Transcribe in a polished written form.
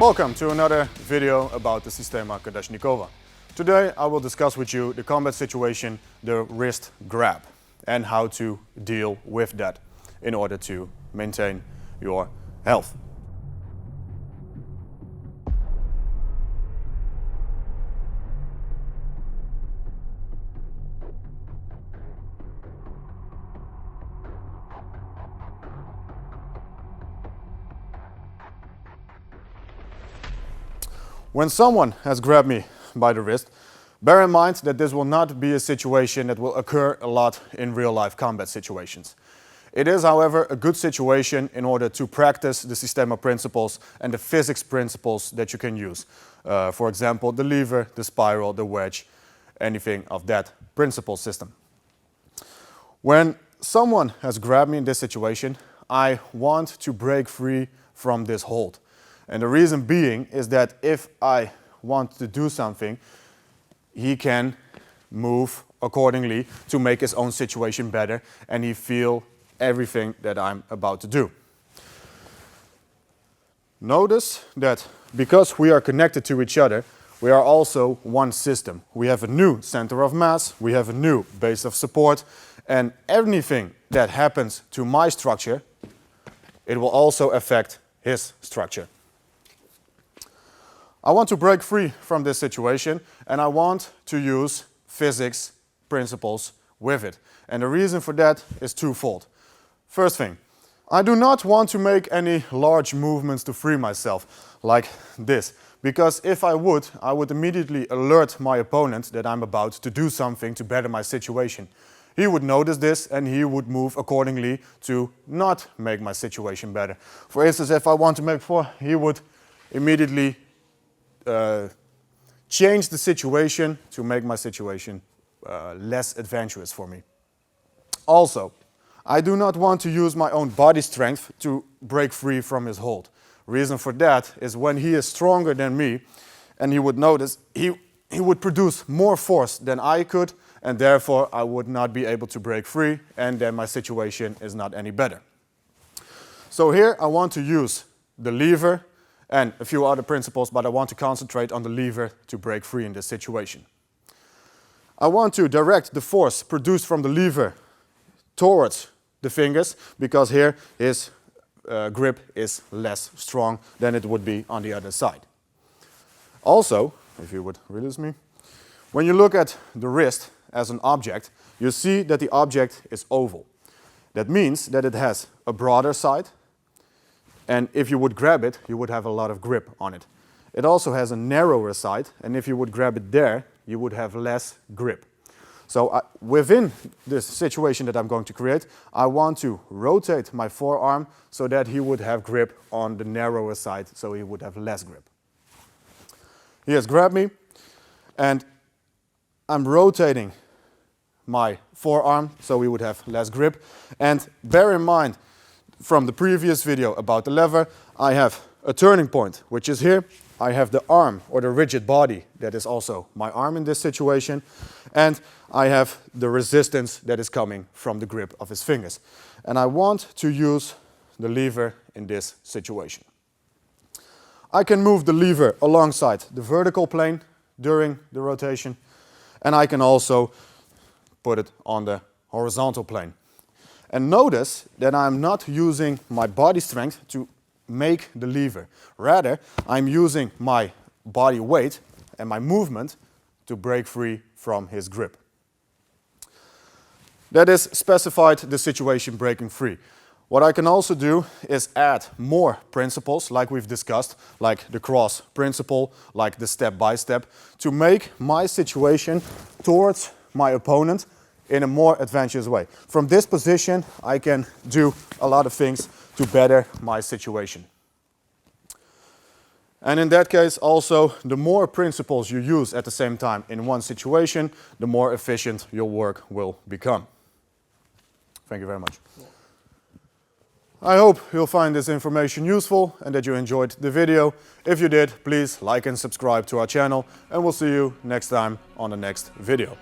Welcome to another video about the Systema Kalashnikova. Today I will discuss with you the combat situation, the wrist grab, and how to deal with that in order to maintain your health. When someone has grabbed me by the wrist, bear in mind that this will not be a situation that will occur a lot in real-life combat situations. It is, however, a good situation in order to practice the Systema principles and the physics principles that you can use. For example, the lever, the spiral, the wedge, anything of that principle system. When someone has grabbed me in this situation, I want to break free from this hold. And the reason being is that if I want to do something, he can move accordingly to make his own situation better, and he feel everything that I'm about to do. Notice that because we are connected to each other, we are also one system. We have a new center of mass, we have a new base of support, and anything that happens to my structure, it will also affect his structure. I want to break free from this situation, and I want to use physics principles with it. And the reason for that is twofold. First thing, I do not want to make any large movements to free myself, like this. Because if I would immediately alert my opponent that I'm about to do something to better my situation. He would notice this and he would move accordingly to not make my situation better. For instance, if I want to make 4, he would immediately change the situation to make my situation less adventurous for me. Also, I do not want to use my own body strength to break free from his hold. Reason for that is when he is stronger than me, and he would notice, he would produce more force than I could, and therefore I would not be able to break free, and then my situation is not any better. So here I want to use the lever and a few other principles, but I want to concentrate on the lever to break free in this situation. I want to direct the force produced from the lever towards the fingers, because here his grip is less strong than it would be on the other side. Also, if you would release me, when you look at the wrist as an object, you see that the object is oval. That means that it has a broader side, and if you would grab it, you would have a lot of grip on it. It also has a narrower side, and if you would grab it there, you would have less grip. So within this situation that I'm going to create, I want to rotate my forearm so that he would have grip on the narrower side, so he would have less grip. He has grabbed me, and I'm rotating my forearm so he would have less grip. And bear in mind, from the previous video about the lever, I have a turning point, which is here. I have the arm, or the rigid body, that is also my arm in this situation. And I have the resistance that is coming from the grip of his fingers. And I want to use the lever in this situation. I can move the lever alongside the vertical plane during the rotation, and I can also put it on the horizontal plane. And notice that I'm not using my body strength to make the lever. Rather, I'm using my body weight and my movement to break free from his grip. That is specified the situation breaking free. What I can also do is add more principles, like we've discussed, like the cross principle, like the step-by-step, to make my situation towards my opponent in a more advantageous way. From this position, I can do a lot of things to better my situation. And in that case, also, the more principles you use at the same time in one situation, the more efficient your work will become. Thank you very much. I hope you'll find this information useful and that you enjoyed the video. If you did, please like and subscribe to our channel, and we'll see you next time on the next video.